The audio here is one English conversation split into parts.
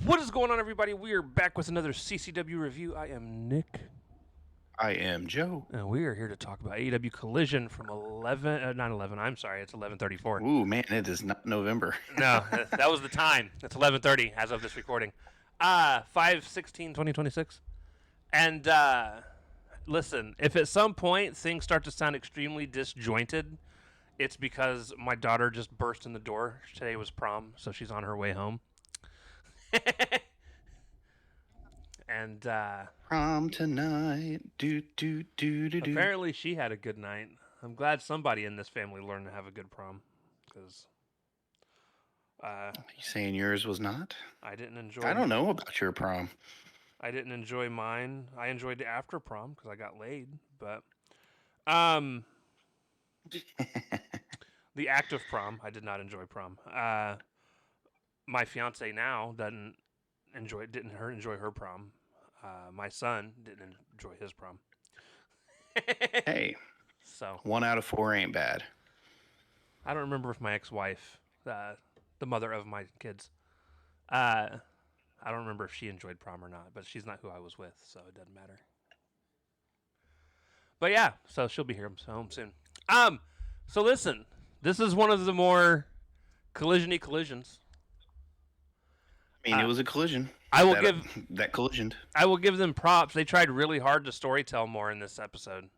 What is going on, everybody? We are back with another CCW review. I am Nick, I am Joe. and we are here to talk about AEW Collision from 9/11. I'm sorry, it's 11:34. Ooh, man, it is not November. No, that was the time. It's 11:30 as of this recording. 5/16/2026. And listen, if at some point things start to sound extremely disjointed, it's because my daughter just burst in the door. Today was prom, so she's on her way home. And Prom tonight. apparently she had a good night. I'm glad somebody in this family learned to have a good prom, because You saying yours was not? I didn't enjoy. I don't know about your prom. I didn't enjoy mine. I enjoyed the after prom because I got laid, but um, the act of prom, I did not enjoy prom. My fiance now didn't enjoy her prom. My son didn't enjoy his prom. Hey, So 1 out of 4 ain't bad. I don't remember if my ex-wife, the mother of my kids, I don't remember if she enjoyed prom or not. But she's not who I was with, so it doesn't matter. But yeah, so she'll be here home soon. So listen, this is one of the more collision-y collisions. I mean, it was a collision. I will that collisioned. I will give them props. They tried really hard to storytell more in this episode.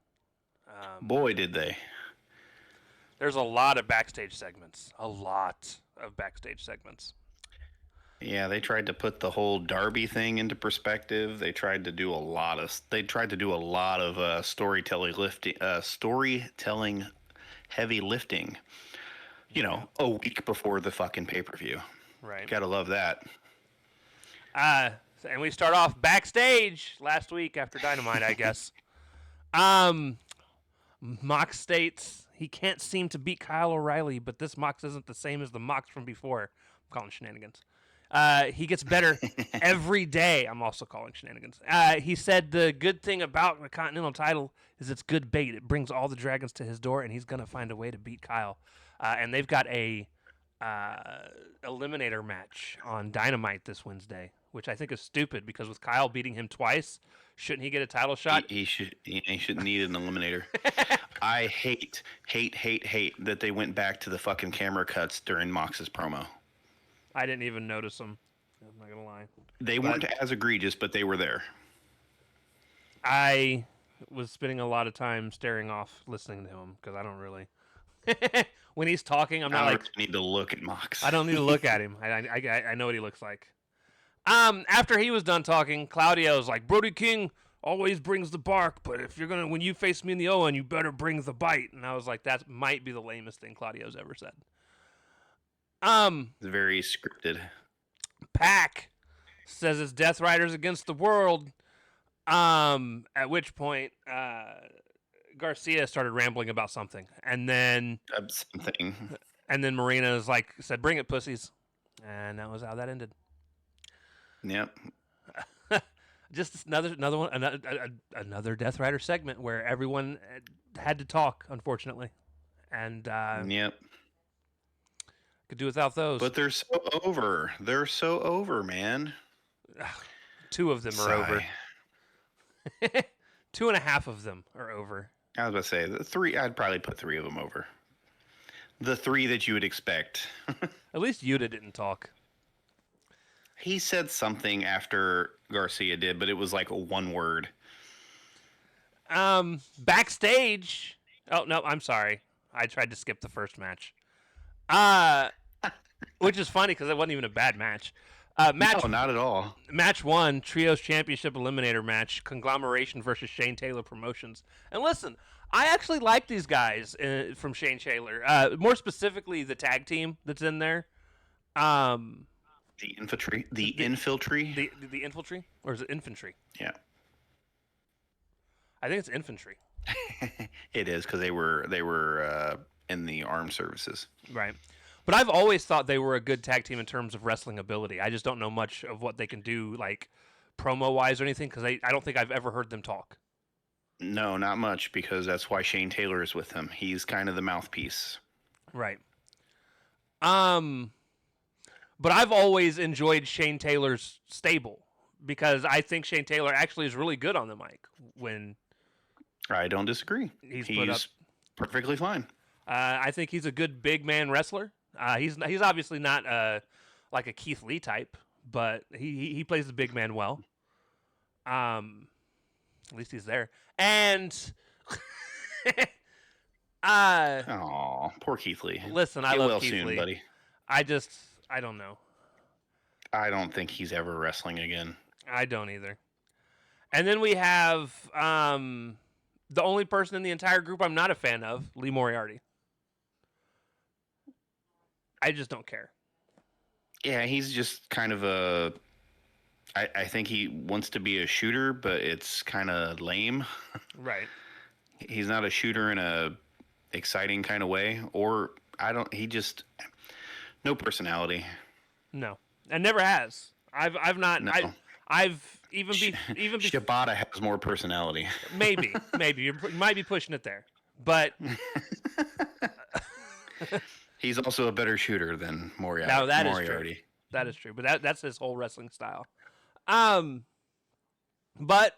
Boy, did they. There's a lot of backstage segments. A lot of backstage segments. Yeah, they tried to put the whole Darby thing into perspective. They tried to do a lot of. Storytelling, heavy lifting. You know, a week before the fucking pay-per-view. Right. Gotta love that. And we start off backstage last week after Dynamite, I guess. Mox states he can't seem to beat Kyle O'Reilly, but this Mox isn't the same as the Mox from before. I'm calling shenanigans. He gets better every day. I'm also calling shenanigans. He said the good thing about the Continental title is it's good bait. It brings all the dragons to his door, and he's going to find a way to beat Kyle. And they've got a eliminator match on Dynamite this Wednesday, which I think is stupid because with Kyle beating him twice, shouldn't he get a title shot? He shouldn't need an eliminator. I hate that they went back to the fucking camera cuts during Mox's promo. I didn't even notice them. I'm not gonna lie. They weren't as egregious, but they were there. I was spending a lot of time staring off listening to him because I don't really. When he's talking, I'm not I like. don't need to look at Mox. I don't need to look at him. I know what he looks like. After he was done talking, Claudio's like, Brody King always brings the bark, but if you're gonna, when you face me in the Owen, you better bring the bite. And I was like, that might be the lamest thing Claudio's ever said. It's very scripted. Pac says it's Death Riders against the world. At which point, Garcia started rambling about something, and then Marina's like said, "Bring it, pussies," and that was how that ended. Yep. Just another one, another Death Rider segment where everyone had to talk, unfortunately, and yep. Could do without those. But they're so over. They're so over, man. 2 of them are over. 2.5 of them are over. I was about to say the 3. I'd probably put 3 of them over. The 3 that you would expect. At least Yuta didn't talk. He said something after Garcia did, but it was like 1 word. Backstage. Oh no, I'm sorry. I tried to skip the first match. Which is funny because it wasn't even a bad match. No, not at all. Match 1, Trios Championship Eliminator match, Conglomeration versus Shane Taylor Promotions. And listen, I actually like these guys from Shane Taylor. More specifically, the tag team that's in there. The infantry. The infantry. The infantry, or is it infantry? Yeah. I think it's infantry. It is because they were in the armed services. Right. But I've always thought they were a good tag team in terms of wrestling ability. I just don't know much of what they can do, like promo-wise or anything, because I don't think I've ever heard them talk. No, not much, because that's why Shane Taylor is with them. He's kind of the mouthpiece. Right. But I've always enjoyed Shane Taylor's stable because I think Shane Taylor actually is really good on the mic when I don't disagree. he's put up. He's perfectly fine. I think he's a good big man wrestler. He's obviously not like a Keith Lee type, but he plays the big man well. At least he's there. And Oh, poor Keith Lee. listen, I Get love well Keith soon, Lee. buddy. I don't know. I don't think he's ever wrestling again. I don't either. And then we have the only person in the entire group I'm not a fan of, Lee Moriarty. I just don't care. Yeah, he's just kind of a. I think he wants to be a shooter, but it's kind of lame. Right. He's not a shooter in a exciting kind of way, or I don't. He just no personality. No. And never has. I've not. No. I've even Shibata has more personality. maybe you might be pushing it there, but He's also a better shooter than Moriarty. now that is true. That is true. But that's his whole wrestling style. But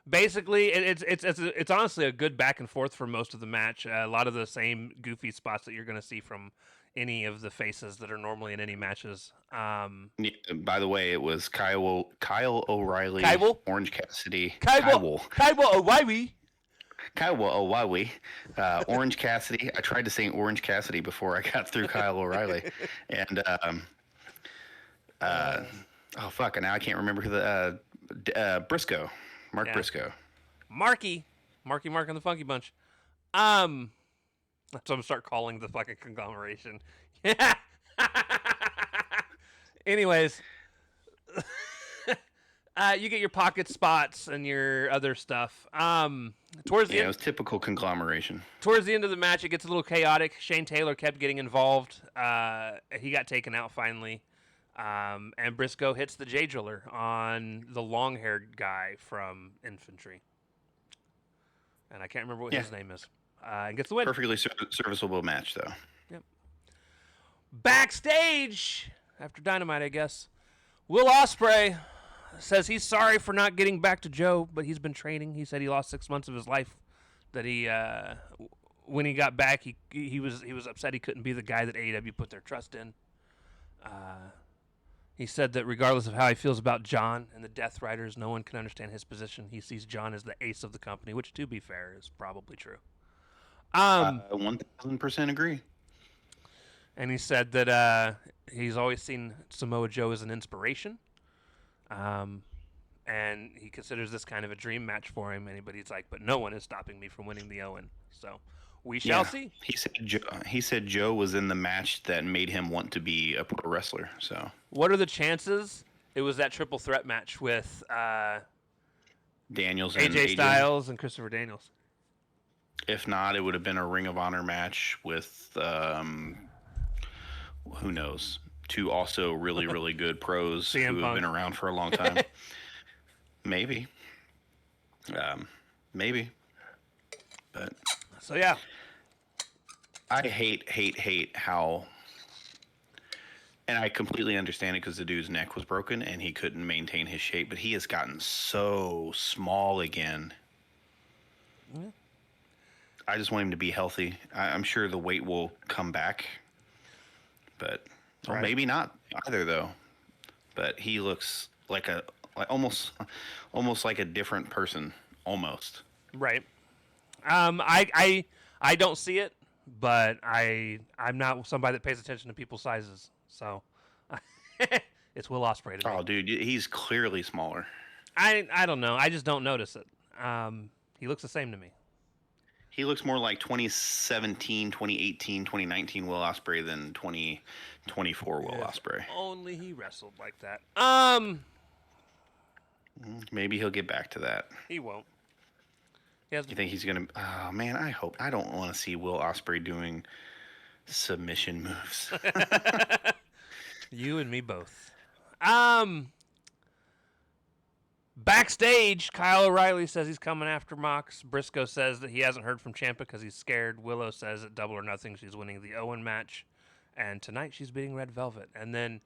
basically, it's honestly a good back and forth for most of the match. A lot of the same goofy spots that you're going to see from any of the faces that are normally in any matches. Yeah, by the way, it was Kyle O'Reilly, Orange Cassidy, Kyle O'Reilly. Kyle O'Reilly, Orange Cassidy. I tried to say Orange Cassidy before I got through Kyle O'Reilly, and oh fuck! Now I can't remember who the Briscoe, Mark Briscoe, Marky Mark and the Funky Bunch. So I'm gonna start calling the fucking conglomeration. Yeah. Anyways, you get your pocket spots and your other stuff. Towards the it was typical conglomeration. Towards the end of the match, it gets a little chaotic. Shane Taylor kept getting involved. He got taken out finally. And Briscoe hits the J Driller on the long-haired guy from Infantry. And I can't remember what his name is. And gets the win. Perfectly serviceable match, though. Yep. Backstage, after Dynamite, I guess, Will Ospreay says he's sorry for not getting back to Joe, but he's been training. He said he lost 6 months of his life. That he, when he got back, he was upset he couldn't be the guy that AEW put their trust in. He said that regardless of how he feels about John and the Death Riders, no one can understand his position. He sees John as the ace of the company, which, to be fair, is probably true. 1000% agree. And he said that he's always seen Samoa Joe as an inspiration. And he considers this kind of a dream match for him. But he's like, but no one is stopping me from winning the Owen. So we shall see. He said Joe was in the match that made him want to be a pro wrestler. So what are the chances it was that triple threat match with Daniels, AJ Styles, and Christopher Daniels? If not, it would have been a Ring of Honor match with who knows, two also really, really good pros who have been around for a long time. Maybe. But so yeah. I hate how, and I completely understand it because the dude's neck was broken and he couldn't maintain his shape, but he has gotten so small again. Yeah. I just want him to be healthy. I'm sure the weight will come back, but maybe not either though. But he looks like almost like a different person, almost. Right. I don't see it, but I'm not somebody that pays attention to people's sizes, so it's Will Ospreay to me. Oh, dude, he's clearly smaller. I don't know. I just don't notice it. He looks the same to me. He looks more like 2017, 2018, 2019 Will Ospreay than 2024 Will Ospreay. Only he wrestled like that. Maybe he'll get back to that. He won't. You think he's gonna? Oh man, I don't want to see Will Ospreay doing submission moves. You and me both. Backstage, Kyle O'Reilly says he's coming after Mox. Briscoe says that he hasn't heard from Ciampa because he's scared. Willow says at Double or Nothing she's winning the Owen match. And tonight she's beating Red Velvet. And then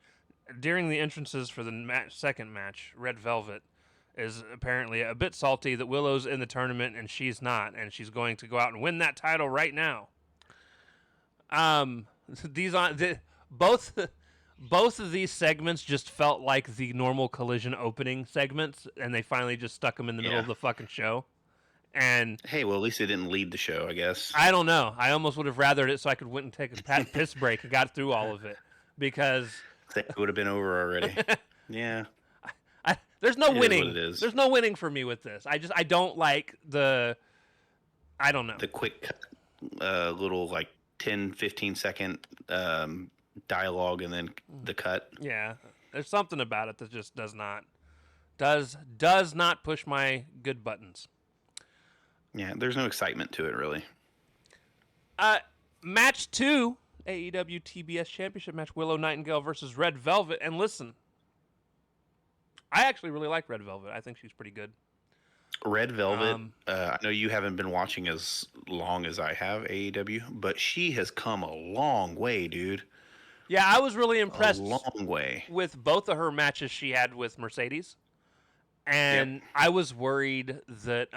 During the entrances for the second match, Red Velvet is apparently a bit salty that Willow's in the tournament and she's not, and she's going to go out and win that title right now. These on both both of these segments just felt like the normal Collision opening segments, and they finally just stuck them in the middle of the fucking show. And hey, well, at least they didn't lead the show, I guess. I don't know. I almost would have rathered it so I could went and take a piss break and got through all of it because It would have been over already. Yeah. There's no It is winning. what it is. There's no winning for me with this. I don't like the. I don't know. The quick little like 10, 15-second dialogue and then the cut. Yeah, there's something about it that just does not push my good buttons. Yeah, there's no excitement to it, really. Match 2, AEW TBS Championship match, Willow Nightingale versus Red Velvet. And listen, I actually really like Red Velvet. I think she's pretty good. Red Velvet, I know you haven't been watching as long as I have AEW, but she has come a long way, dude. Yeah, I was really impressed A long way. with both of her matches she had with Mercedes. And I was worried that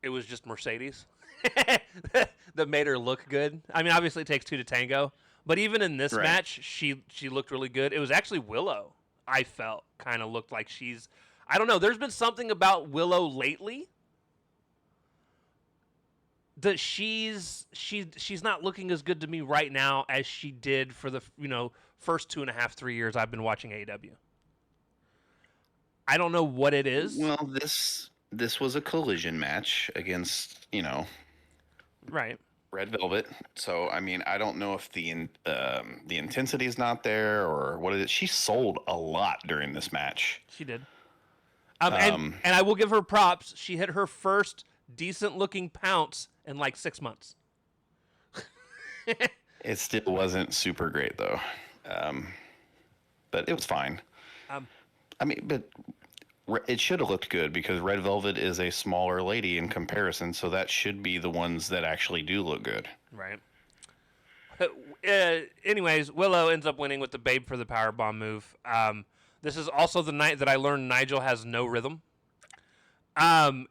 it was just Mercedes that made her look good. I mean, obviously it takes two to tango, but even in this match, she looked really good. It was actually Willow, I felt, kind of looked like she's... I don't know. There's been something about Willow lately that she's not looking as good to me right now as she did for the first 2.5, 3 years I've been watching AEW. I don't know what it is. Well, this was a Collision match against right, Red Velvet. So I mean, I don't know if the intensity is not there or what it is. She sold a lot during this match. She did. And I will give her props. She hit her first decent-looking pounce in like 6 months. It still wasn't super great though, but it was fine. I mean, but it should have looked good because Red Velvet is a smaller lady in comparison, so that should be the ones that actually do look good. Right. Anyways, Willow ends up winning with the Babe for the Powerbomb move. This is also the night that I learned Nigel has no rhythm.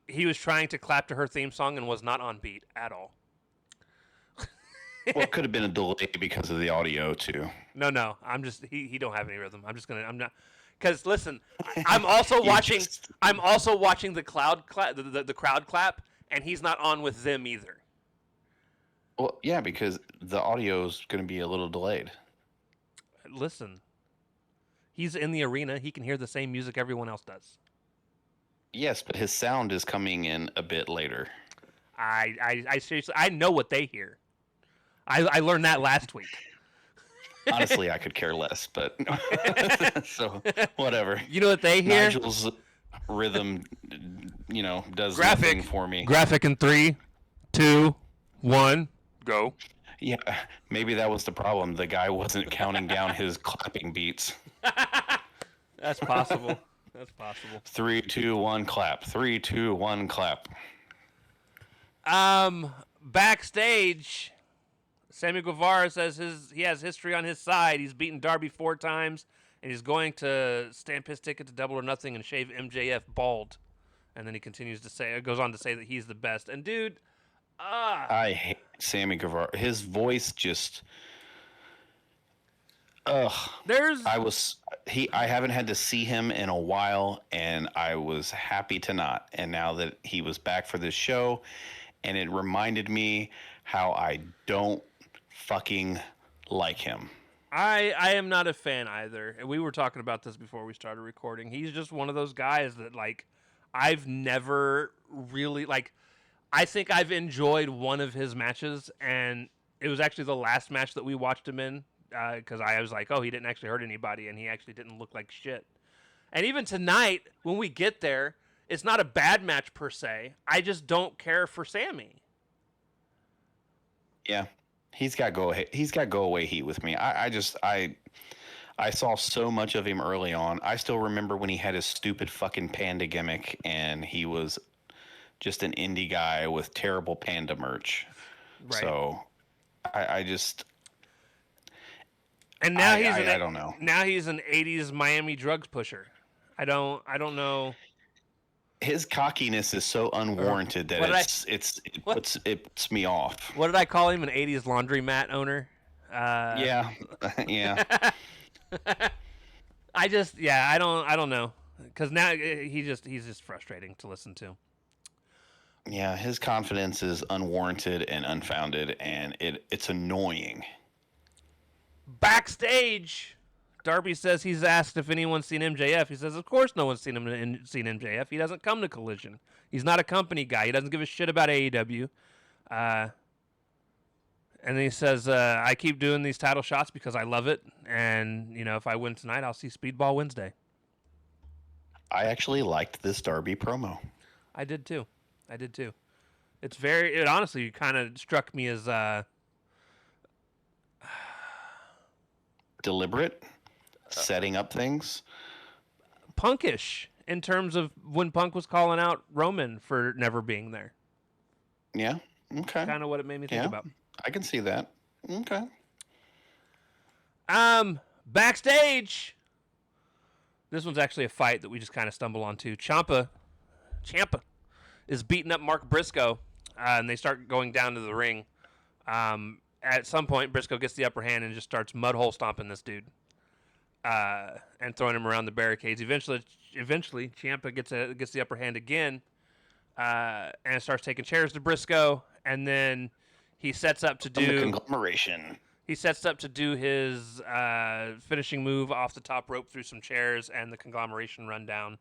He was trying to clap to her theme song and was not on beat at all. Well, it could have been a delay because of the audio too. No. I'm just he don't have any rhythm. I'm not because listen, I'm also watching. I'm also watching the crowd clap, and he's not on with them either. Well, yeah, because the audio is going to be a little delayed. Listen. He's in the arena. He can hear the same music everyone else does. Yes, but his sound is coming in a bit later. I seriously, I know what they hear. I learned that last week. Honestly, I could care less, but so whatever. You know what they hear? Nigel's rhythm, does graphic nothing for me. Graphic in 3, 2, 1, go. Yeah, maybe that was the problem. The guy wasn't counting down his clapping beats. That's possible. That's possible. 3, 2, 1, clap. 3, 2, 1, clap. Backstage, Sammy Guevara says he has history on his side. He's beaten Darby 4 times, and he's going to stamp his ticket to Double or Nothing and shave MJF bald. And then he goes on to say that he's the best. And dude, I hate Sammy Guevara. His voice just... I haven't had to see him in a while, and I was happy to not. And now that he was back for this show, and it reminded me how I don't fucking like him. I am not a fan either. And we were talking about this before we started recording. He's just one of those guys that I've never really I think I've enjoyed one of his matches, and it was actually the last match that we watched him in. Because I was like, oh, he didn't actually hurt anybody, and he actually didn't look like shit. And even tonight, when we get there, it's not a bad match per se. I just don't care for Sammy. Yeah, he's got go away heat with me. I saw so much of him early on. I still remember when he had his stupid fucking panda gimmick, and he was just an indie guy with terrible panda merch. Right. So I just... And now I don't know. now he's an '80s Miami drugs pusher. I don't know. His cockiness is so unwarranted that What did I what it puts me off. what did I call him? An '80s laundromat owner. Yeah, yeah. I don't know because now he's just frustrating to listen to. Yeah, his confidence is unwarranted and unfounded, and it's annoying. Backstage, Darby says he's asked if anyone's seen MJF. He says, of course, no one's seen MJF. He doesn't come to Collision. He's not a company guy. He doesn't give a shit about AEW. And then he says, I keep doing these title shots because I love it, and if I win tonight, I'll see Speedball Wednesday. I actually liked this Darby promo. I did too. It honestly kind of struck me as deliberate, setting up things. punkish in terms of when Punk was calling out Roman for never being there. Yeah. Okay. Kind of what it made me think about. I can see that. Okay. Backstage. This one's actually a fight that we just kind of stumble onto. Ciampa is beating up Mark Briscoe, and they start going down to the ring. At some point, Briscoe gets the upper hand and just starts mud hole stomping this dude, and throwing him around the barricades. Eventually, Ciampa gets the upper hand again, and starts taking chairs to Briscoe, and then he sets up to do the conglomeration. He sets up to do his finishing move off the top rope through some chairs and the conglomeration run down,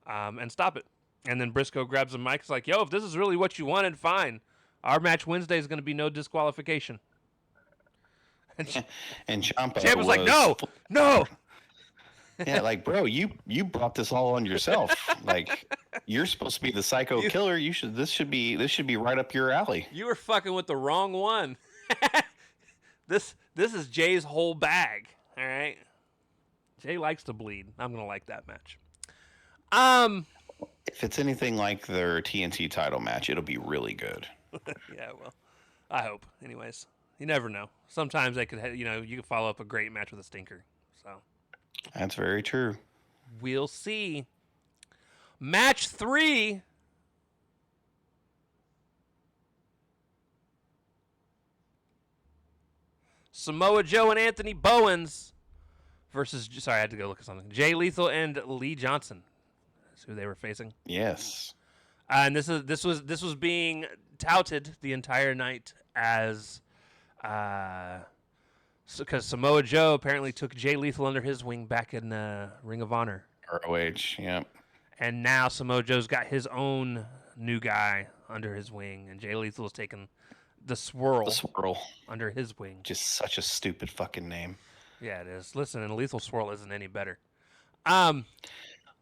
and stop it. And then Briscoe grabs the mic. It's like, yo, if this is really what you wanted, fine. Our match Wednesday is going to be no disqualification. And Ciampa was like, no. Yeah, like, bro, you brought this all on yourself. Like, you're supposed to be the psycho killer. This should be right up your alley. You were fucking with the wrong one. This is Jay's whole bag. All right. Jay likes to bleed. I'm gonna like that match. If it's anything like their TNT title match, it'll be really good. Yeah, well, I hope. Anyways, you never know. Sometimes they could, you could follow up a great match with a stinker. So that's very true. We'll see. Match 3. Samoa Joe and Anthony Bowens versus. Sorry, I had to go look at something. Jay Lethal and Lee Johnson. That's who they were facing. Yes. And this was being touted the entire night as, because Samoa Joe apparently took Jay Lethal under his wing back in Ring of Honor. ROH, yep. And now Samoa Joe's got his own new guy under his wing, and Jay Lethal is taking the swirl under his wing. Just such a stupid fucking name. Yeah, it is. Listen, and Lethal Swirl isn't any better.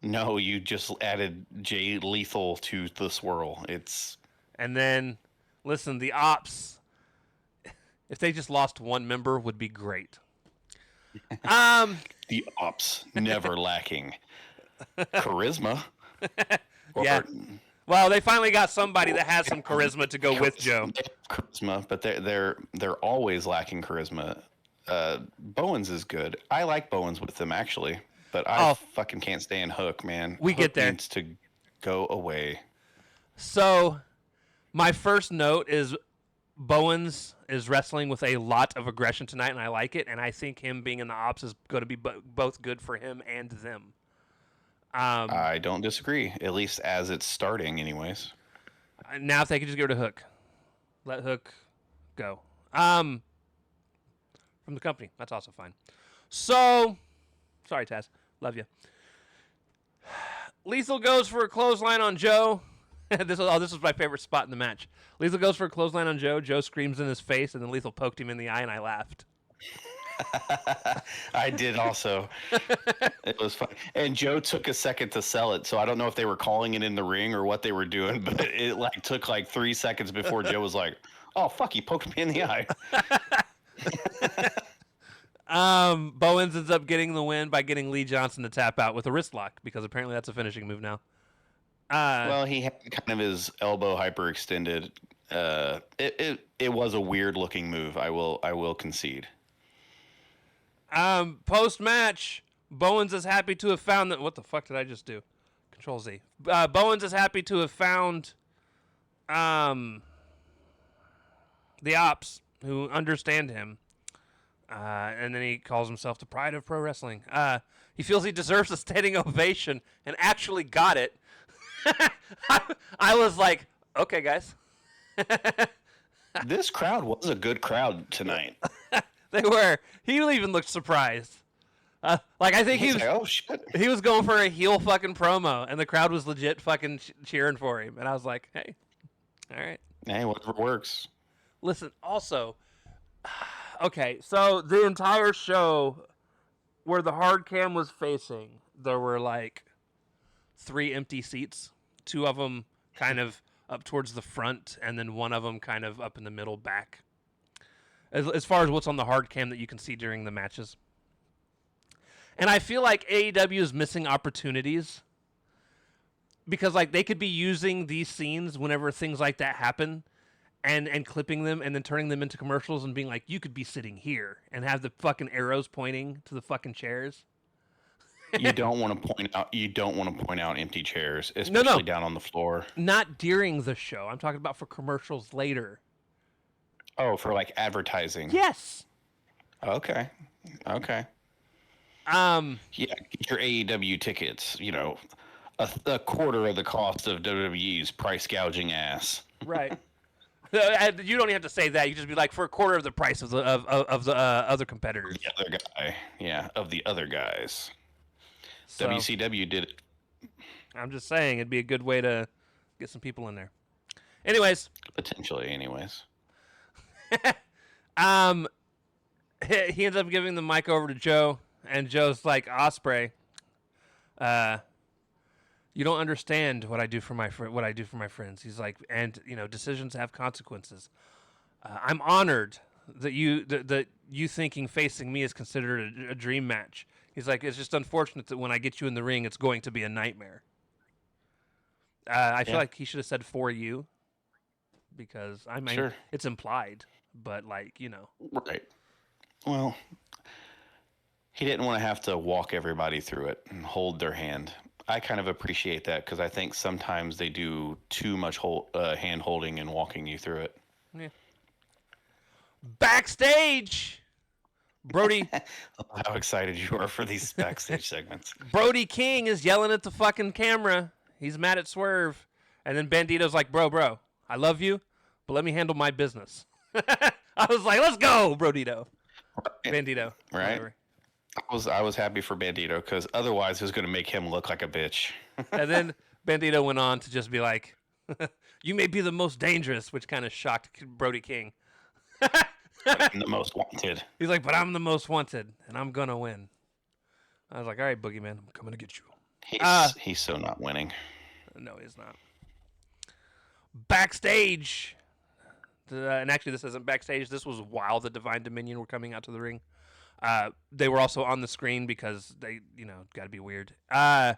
No, you just added Jay Lethal to the swirl. And then, listen, the Ops, if they just lost one member, would be great. The Ops, never lacking charisma. Yeah. Well, they finally got somebody that has some charisma to go with Joe. Charisma, but they're always lacking charisma. Bowens is good. I like Bowens with them actually, but I fucking can't stand Hook, man. We get there. Needs to go away. So, my first note is Bowens is wrestling with a lot of aggression tonight, and I like it. And I think him being in the Ops is going to be both good for him and them. I don't disagree, at least as it's starting anyways. Now if they could just get rid of Hook. Let Hook go. From the company. That's also fine. So, sorry, Taz. Love you. Lethal goes for a clothesline on Joe. This was my favorite spot in the match. Lethal goes for a clothesline on Joe. Joe screams in his face, and then Lethal poked him in the eye, and I laughed. I did also. It was fun. And Joe took a second to sell it, so I don't know if they were calling it in the ring or what they were doing, but it took 3 seconds before Joe was like, "Oh fuck, he poked me in the eye." Bowens ends up getting the win by getting Lee Johnson to tap out with a wrist lock, because apparently that's a finishing move now. Well, he had kind of his elbow hyperextended. It was a weird looking move. I will concede. Post match, Bowens is happy to have found that. What the fuck did I just do? Control Z. Bowens is happy to have found the ops who understand him. And then he calls himself the pride of pro wrestling. He feels he deserves a standing ovation and actually got it. I was like, okay, guys. This crowd was a good crowd tonight. They were. He even looked surprised. I think He's like, oh shit. he was going for a heel fucking promo, and the crowd was legit fucking cheering for him. And I was like, hey, all right. Hey, whatever works. Listen, also, okay, so the entire show where the hard cam was facing, there were like 3 empty seats. 2 of them kind of up towards the front, and then 1 of them kind of up in the middle back. As far as what's on the hard cam that you can see during the matches. And I feel like AEW is missing opportunities because like they could be using these scenes whenever things like that happen and clipping them and then turning them into commercials and being like, you could be sitting here and have the fucking arrows pointing to the fucking chairs. You don't want to point out empty chairs, especially down on the floor. Not during the show. I'm talking about for commercials later. Oh, for like advertising. Yes. Okay. Yeah, get your AEW tickets, a quarter of the cost of WWE's price gouging ass. Right. You don't even have to say that. You just be like, for a quarter of the price of the other competitors. The other guy. Yeah, of the other guys. So, WCW did it. I'm just saying it'd be a good way to get some people in there. Anyways. Potentially, anyways. He ends up giving the mic over to Joe, and Joe's like, Ospreay, you don't understand what I do for my friends. He's like, and decisions have consequences. I'm honored that you thinking facing me is considered a dream match. He's like, it's just unfortunate that when I get you in the ring, it's going to be a nightmare. I feel like he should have said for you, because I mean, sure. It's implied, but Right. Well, he didn't want to have to walk everybody through it and hold their hand. I kind of appreciate that because I think sometimes they do too much hand holding and walking you through it. Yeah. Backstage, Brody. How excited you are for these backstage segments. Brody King is yelling at the fucking camera. He's mad at Swerve. And then Bandito's like, bro, I love you, but let me handle my business. I was like, let's go, Brodito. Bandito. Right. Whatever. I was happy for Bandito because otherwise it was going to make him look like a bitch. And then Bandito went on to just be like, you may be the most dangerous, which kind of shocked Brody King. I'm the most wanted. He's like, but I'm the most wanted, and I'm going to win. I was like, all right, Boogeyman, I'm coming to get you. He's so not winning. No, he's not. Backstage. And actually, this isn't backstage. This was while the Divine Dominion were coming out to the ring. They were also on the screen because they, got to be weird. Yeah,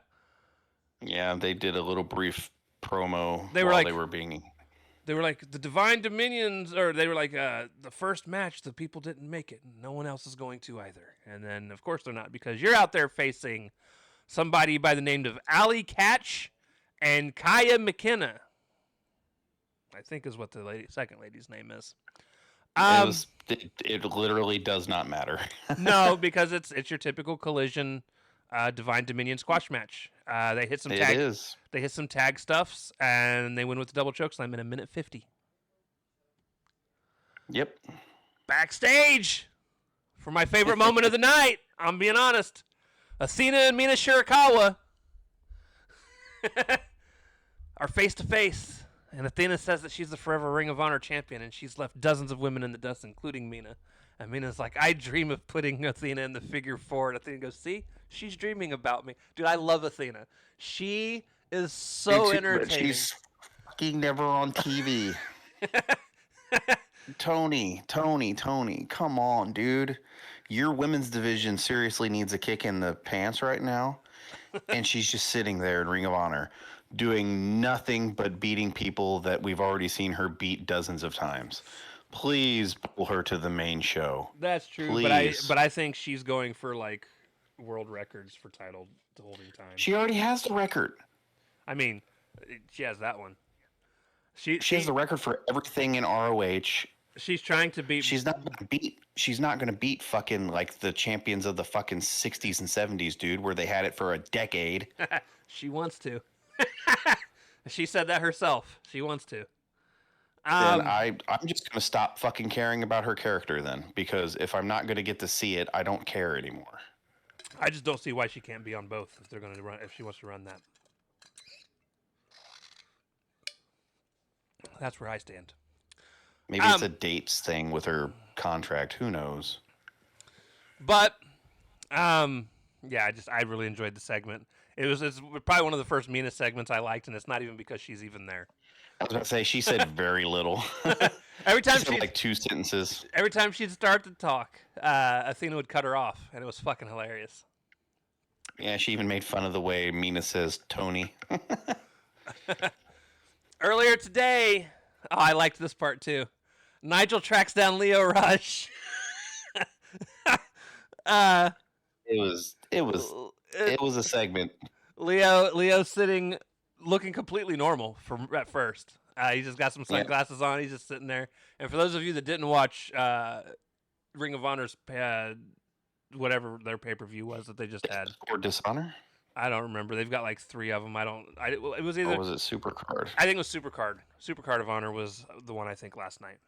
they did a little brief promo they while were like, the Divine Dominions, or they were like, the first match, the people didn't make it. And no one else is going to either. And then, of course, they're not, because you're out there facing somebody by the name of Allie Katch and Kaya McKenna. I think is what the second lady's name is. It literally does not matter. No, because it's your typical Collision Divine Dominion squash match. They hit some tag. It is. They hit some tag stuffs, and they win with the double chokeslam in a minute 50. Yep. Backstage for my favorite moment of the night. I'm being honest. Athena and Mina Shirakawa are face to face. And Athena says that she's the forever Ring of Honor champion, and she's left dozens of women in the dust, including Mina. And Mina's like, I dream of putting Athena in the figure 4. And Athena goes, see? She's dreaming about me. Dude, I love Athena. She is so entertaining. She's fucking never on TV. Tony, come on, dude. Your women's division seriously needs a kick in the pants right now. And she's just sitting there in Ring of Honor, doing nothing but beating people that we've already seen her beat dozens of times. Please pull her to the main show. That's true, Please. but I think she's going for like world records for title holding time. She already has the record. I mean, she has that one. She has the record for everything in ROH. She's trying to beat. She's not gonna beat fucking like the champions of the fucking 60s and 70s, dude, where they had it for a decade. She wants to. She said that herself. She wants to. Then I'm just gonna stop fucking caring about her character then, because if I'm not gonna get to see it, I don't care anymore. I just don't see why she can't be on both if they're gonna run. If she wants to run that, that's where I stand. Maybe it's a dates thing with her contract. Who knows? But, yeah, I really enjoyed the segment. It's probably one of the first Mina segments I liked, and it's not even because she's even there. I was going to say, she said very little. Every time she said like 2 sentences. Every time she'd start to talk, Athena would cut her off, and it was fucking hilarious. Yeah, she even made fun of the way Mina says Tony. Earlier today, I liked this part too. Nigel tracks down Lio Rush. It was a segment. Leo sitting, looking completely normal from at first. He just got some sunglasses on. He's just sitting there. And for those of you that didn't watch Ring of Honor's whatever their pay-per-view was that they just had, or Dishonor, I don't remember. They've got like 3 of them. It was either. Or was it Supercard? I think it was Supercard. Supercard of Honor was the one I think last night.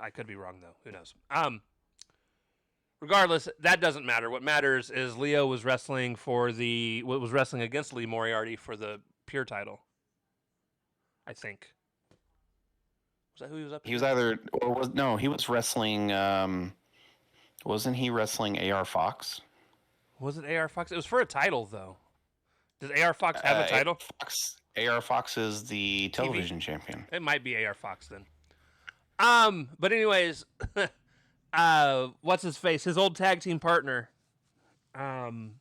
I could be wrong though. Who knows? Regardless, that doesn't matter. What matters is Leo was wrestling against Lee Moriarty for the Pure title. I think. Was that who he was up against? He was wrestling. Wasn't he wrestling AR Fox? Was it AR Fox? It was for a title though. Does AR Fox have a title? AR Fox is the television champion. It might be AR Fox then. But anyways, what's his face? His old tag team partner, Action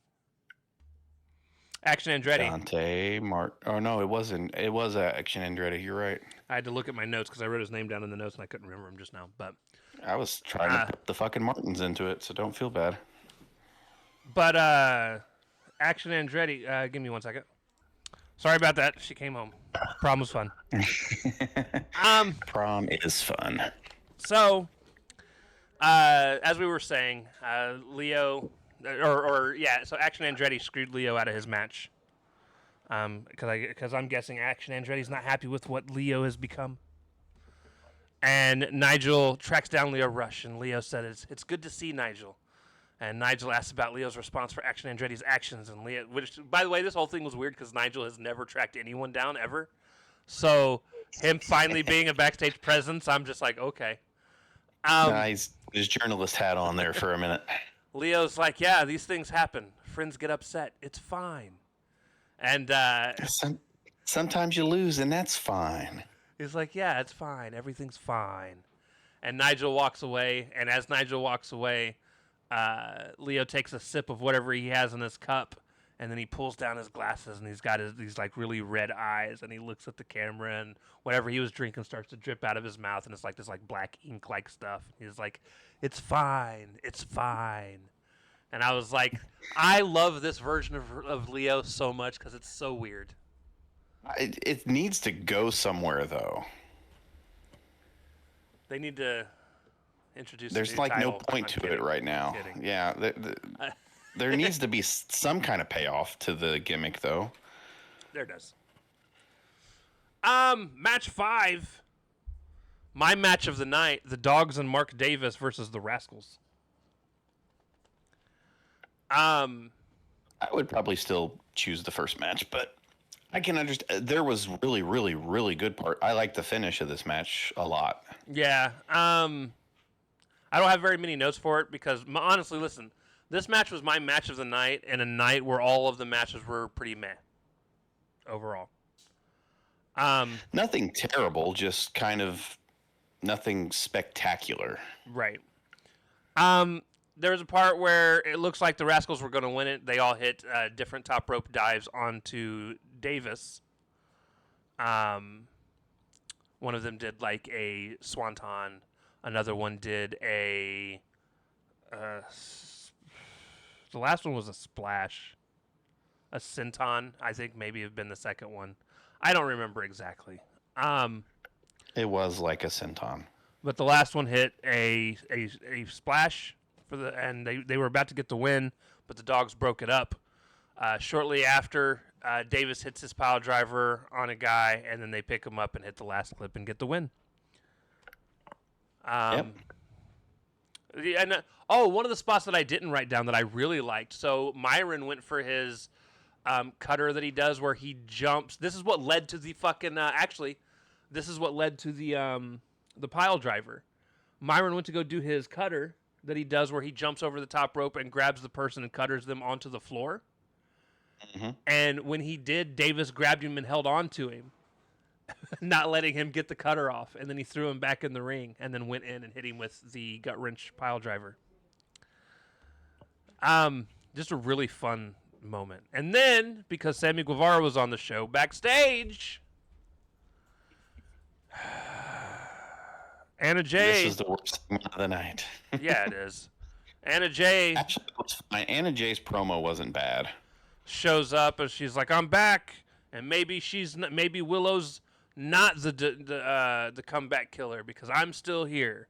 Andretti. Oh no, it wasn't. It was Action Andretti. You're right. I had to look at my notes because I wrote his name down in the notes and I couldn't remember him just now. But I was trying to put the fucking Martins into it, so don't feel bad. But Action Andretti, give me 1 second. Sorry about that. She came home. Prom was fun. Prom is fun. So, as we were saying, Leo, so Action Andretti screwed Leo out of his match. Because I'm guessing Action Andretti's not happy with what Leo has become. And Nigel tracks down Lio Rush, and Leo said, "It's good to see Nigel." And Nigel asks about Leo's response for Action Andretti's actions, and Leo, which, by the way, this whole thing was weird because Nigel has never tracked anyone down ever. So him finally being a backstage presence, I'm just like, okay. He's his journalist hat on there for a minute. Leo's like, yeah, these things happen. Friends get upset. It's fine. And sometimes you lose, and that's fine. He's like, yeah, it's fine. Everything's fine. And Nigel walks away, and as Nigel walks away, Leo takes a sip of whatever he has in his cup, and then he pulls down his glasses, and he's got these like really red eyes, and he looks at the camera, and whatever he was drinking starts to drip out of his mouth, and it's like this like black ink like stuff. He's like, "It's fine, it's fine," and I was like, I love this version of Leo so much because it's so weird. It needs to go somewhere though. They need to introduce. There's like no point to it right now. Yeah, there needs to be some kind of payoff to the gimmick, though. There does. Match 5. My match of the night: the Dogs and Mark Davis versus the Rascals. I would probably still choose the first match, but I can understand. There was really, really, really good part. I like the finish of this match a lot. Yeah. I don't have very many notes for it because, honestly, listen, this match was my match of the night, and a night where all of the matches were pretty meh overall. Nothing terrible, just kind of nothing spectacular. Right. There was a part where it looks like the Rascals were going to win it. They all hit different top rope dives onto Davis. One of them did like a swanton Another one did a. The last one was a splash. A senton, I think maybe have been the second one. I don't remember exactly. It was like a senton. But the last one hit a splash and they were about to get the win, but the dogs broke it up. Shortly after, Davis hits his pile driver on a guy, and then they pick him up and hit the last clip and get the win. Yep. And one of the spots that I didn't write down that I really liked. So Myron went for his cutter that he does where he jumps. This is what led to the fucking. This is what led to the pile driver. Myron went to go do his cutter that he does where he jumps over the top rope and grabs the person and cutters them onto the floor. Mm-hmm. And when he did, Davis grabbed him and held on to him, not letting him get the cutter off. And then he threw him back in the ring and then went in and hit him with the gut wrench pile driver. Just a really fun moment. And then, because Sammy Guevara was on the show, backstage, Anna Jay. This is the worst thing of the night. Yeah, it is. Anna Jay. Actually, it was fine. Anna Jay's promo wasn't bad. Shows up and she's like, "I'm back," and maybe Willow's not the comeback killer because I'm still here.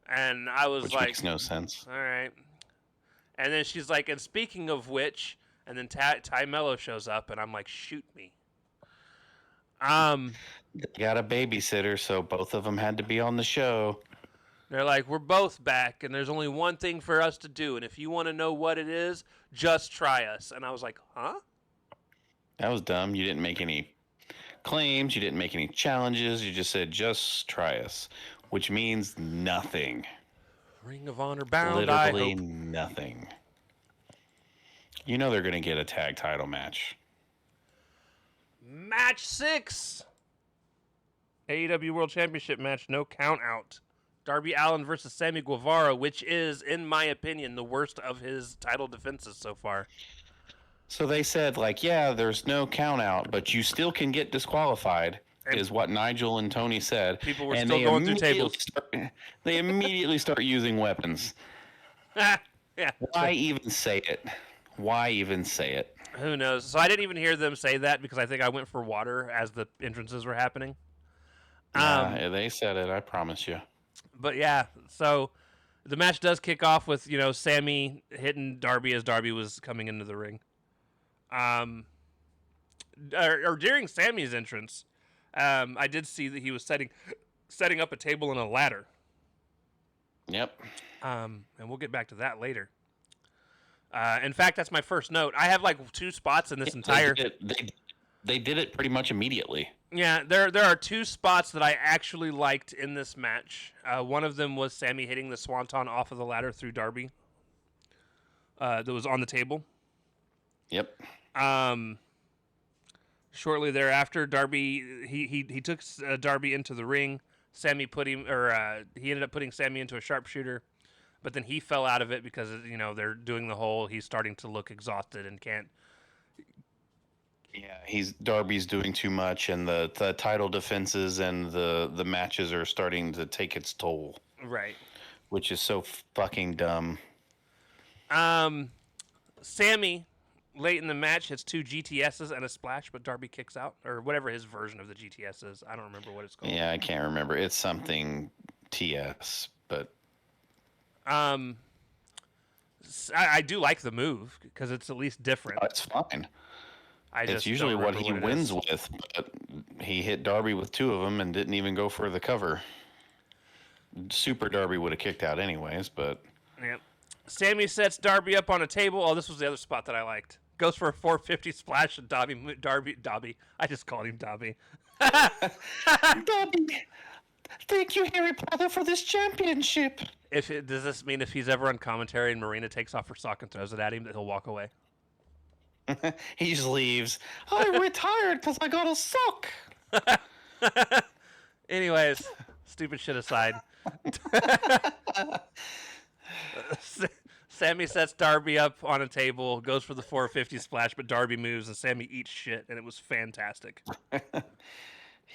And I was Which like, makes no sense. all right. And then she's like, and speaking of which, and then Ty Mello shows up, and I'm like, shoot me. They got a babysitter, so both of them had to be on the show. They're like, we're both back, and there's only one thing for us to do, and if you want to know what it is, just try us. And I was like, huh? That was dumb. You didn't make any claims. You didn't make any challenges. You just said, just try us, which means nothing. Ring of Honor bound, Literally I hope. nothing. You know they're going to get a tag title match. Match 6. AEW World Championship match, no count out. Darby Allin versus Sammy Guevara, which is, in my opinion, the worst of his title defenses so far. So they said, like, yeah, there's no count out, but you still can get disqualified, is what Nigel and Tony said. People were still going through tables. They immediately start using weapons. Yeah. Why even say it? Why even say it? Who knows? So I didn't even hear them say that because I think I went for water as the entrances were happening. Yeah, they said it, I promise you. But yeah, so the match does kick off with, Sammy hitting Darby as Darby was coming into the ring. Or during Sammy's entrance, I did see that he was setting up a table and a ladder. Yep. And we'll get back to that later. In fact, that's my first note. I have like 2 spots in this entire. They did it pretty much immediately. Yeah, there are 2 spots that I actually liked in this match. One of them was Sammy hitting the swanton off of the ladder through Darby. That was on the table. Yep. Shortly thereafter, Darby he took Darby into the ring. Sammy he ended up putting Sammy into a sharpshooter, but then he fell out of it because they're doing the whole he's starting to look exhausted and can't. Yeah, Darby's doing too much, and the title defenses and the matches are starting to take its toll. Right. Which is so fucking dumb. Sammy, late in the match, hits 2 GTSs and a splash, but Darby kicks out, or whatever his version of the GTS is. I don't remember what it's called. Yeah, I can't remember. It's something TS, but I do like the move because it's at least different. It's fine. It's usually what he wins with, but he hit Darby with 2 of them and didn't even go for the cover. Super Darby would have kicked out anyways, but... Yep. Sammy sets Darby up on a table. Oh, this was the other spot that I liked. Goes for a 450 splash and Darby. I just called him Darby. Darby, thank you, Harry Potter, for this championship. Does this mean if he's ever on commentary and Marina takes off her sock and throws it at him that he'll walk away? He just leaves. I retired because I got a sock. Anyways, stupid shit aside. Sammy sets Darby up on a table, goes for the 450 splash, but Darby moves and Sammy eats shit, and it was fantastic.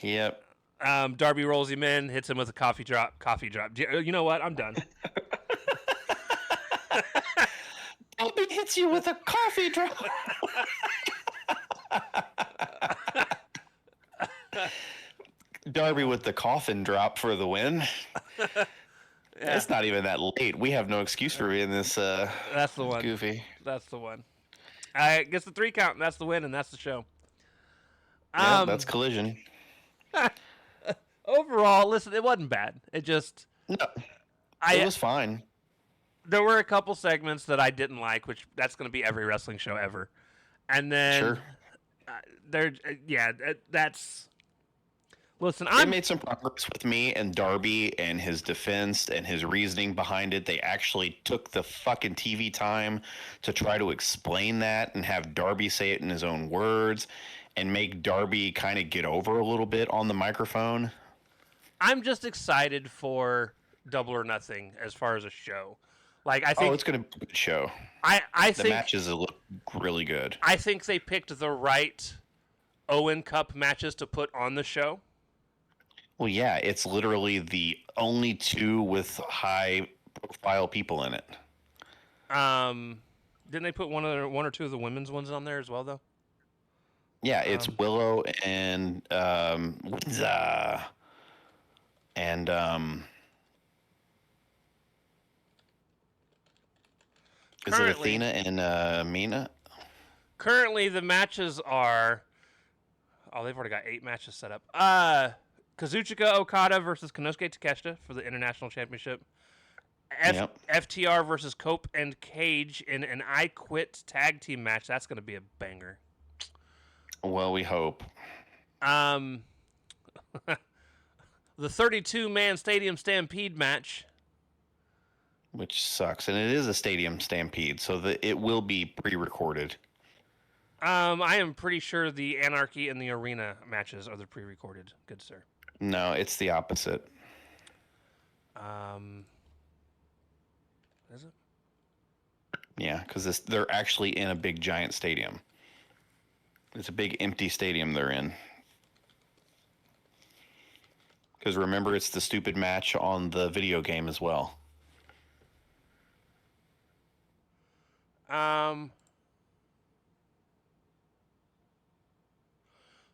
Yep. Darby rolls him in, hits him with a coffee drop. You know what? I'm done. Darby hits you with a coffee drop. Darby with the coffin drop for the win. Yeah. It's not even that late. We have no excuse for being this that's the one. Goofy. That's the one. I guess the 3 count, and that's the win, and that's the show. Yeah, that's Collision. Overall, listen, it wasn't bad. It just... No, it was fine. There were a couple segments that I didn't like, which that's going to be every wrestling show ever. And then... Sure. That's... Listen, They made some progress with me and Darby and his defense and his reasoning behind it. They actually took the fucking TV time to try to explain that and have Darby say it in his own words and make Darby kind of get over a little bit on the microphone. I'm just excited for Double or Nothing as far as a show. Like, I think it's going to be a good show. I think the matches look really good. I think they picked the right Owen Cup matches to put on the show. Well, yeah, it's literally the only 2 with high-profile people in it. Didn't they put one or 2 of the women's ones on there as well, though? Yeah, it's Willow and Linza. And is it Athena and Mina? Currently, the matches are... Oh, they've already got 8 matches set up. Kazuchika Okada versus Konosuke Takeshita for the International Championship. FTR versus Cope and Cage in an I Quit tag team match. That's going to be a banger. Well, we hope. The 32-man Stadium Stampede match. Which sucks. And it is a Stadium Stampede, so it will be pre-recorded. I am pretty sure the Anarchy and the Arena matches are the pre-recorded. Good sir. No, it's the opposite. Is it? Yeah, because they're actually in a big giant stadium. It's a big empty stadium they're in. Because remember, it's the stupid match on the video game as well.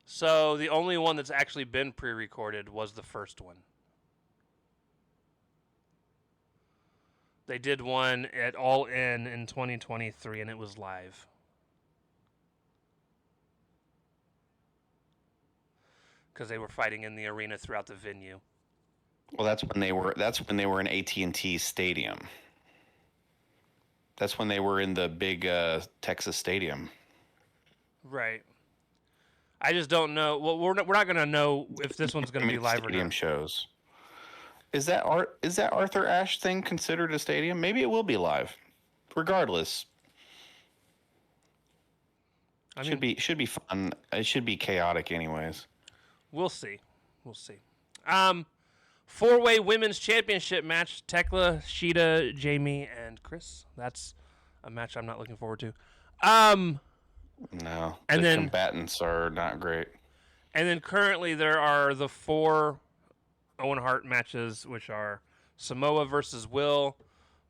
So the only one that's actually been pre-recorded was the first one. They did one at All In 2023, and it was live. Because they were fighting in the arena throughout the venue. Well, that's when they were in AT&T Stadium. That's when they were in the big Texas Stadium. Right. I just don't know. Well, we're not going to know if this one's going to be live or not. Shows. Is that Arthur Ashe thing considered a stadium? Maybe it will be live. Regardless, should be fun. It should be chaotic, anyways. We'll see. 4-way women's championship match: Tekla, Sheeta, Jamie, and Chris. That's a match I'm not looking forward to. No, the combatants are not great. And then currently there are the 4 Owen Hart matches, which are Samoa versus Will,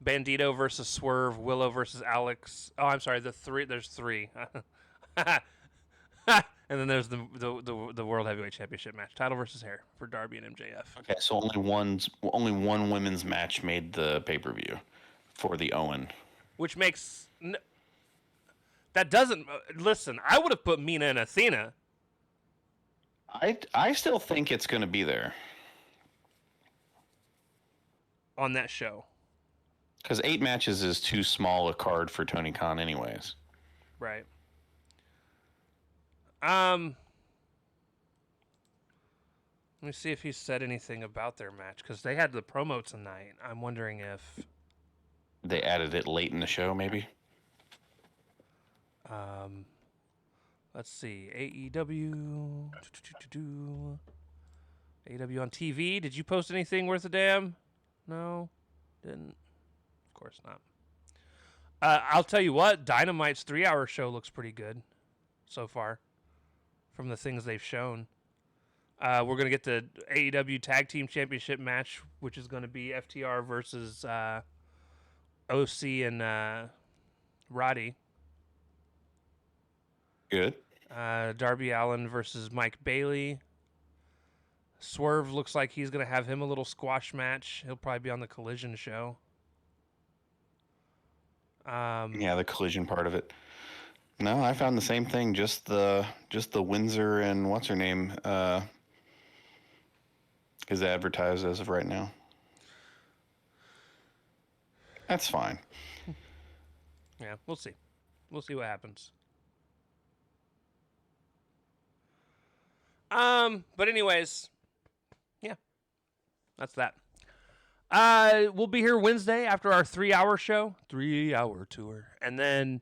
Bandito versus Swerve, Willow versus Alex. Oh, I'm sorry, there's 3. And then there's the World Heavyweight Championship match, title versus hair for Darby and MJF. Okay, so only one women's match made the pay-per-view for the Owen. Which makes... That doesn't... Listen, I would have put Mina and Athena. I still think it's going to be there. On that show. Because 8 matches is too small a card for Tony Khan anyways. Right. Let me see if he said anything about their match. Because they had the promo tonight. I'm wondering if... They added it late in the show, maybe? Let's see. AEW. AEW on TV. Did you post anything worth a damn? No? Didn't? Of course not. I'll tell you what. Dynamite's 3-hour show looks pretty good so far from the things they've shown. We're gonna get the AEW Tag Team Championship match, which is gonna be FTR versus OC and Roddy. Good. Darby Allin versus Mike Bailey. Swerve looks like he's gonna have him a little squash match. He'll probably be on the Collision show. Yeah, the Collision part of it. No, I found the same thing. Just the Windsor and what's her name is advertised as of right now. That's fine. Yeah, we'll see. We'll see what happens. But anyways, yeah, that's that. We'll be here Wednesday after our 3-hour show, 3-hour tour, and then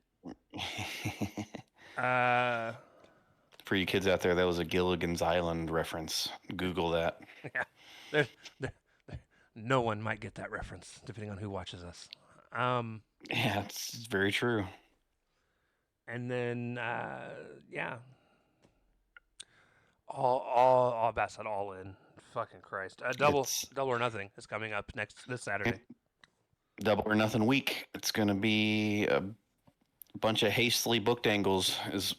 For you kids out there, that was a Gilligan's Island reference. Google that. yeah, there, no one might get that reference depending on who watches us. Yeah, it's very true. And then yeah, all bets at all in. Fucking Christ! Double or Nothing is coming up this Saturday. Double or Nothing week. It's gonna be a bunch of hastily booked angles. Is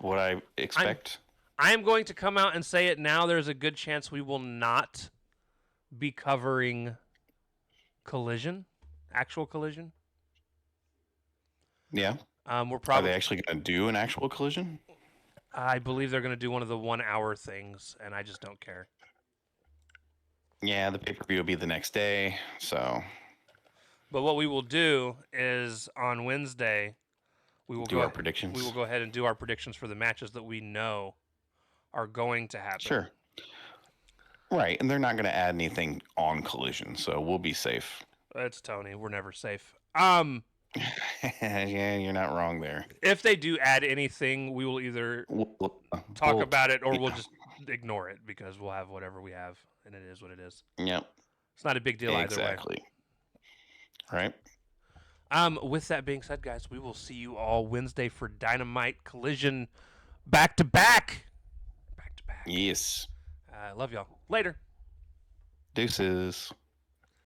what I expect. I am going to come out and say it now. There's a good chance we will not be covering Collision, actual Collision. Yeah. We're probably. Are they actually gonna do an actual Collision? I believe they're going to do one of the 1-hour things, and I just don't care. Yeah, the pay-per-view will be the next day, so. But what we will do is on Wednesday, we will do our predictions. We will go ahead and do our predictions for the matches that we know are going to happen. Sure. Right, and they're not going to add anything on Collision, so we'll be safe. It's Tony. We're never safe. Yeah, you're not wrong there. If they do add anything, we will either talk about it or we'll just ignore it because we'll have whatever we have, and it is what it is. Yep. It's not a big deal either way. Exactly. Right. With that being said, guys, we will see you all Wednesday for Dynamite Collision back to back. Back to back. Yes. Love y'all. Later. Deuces.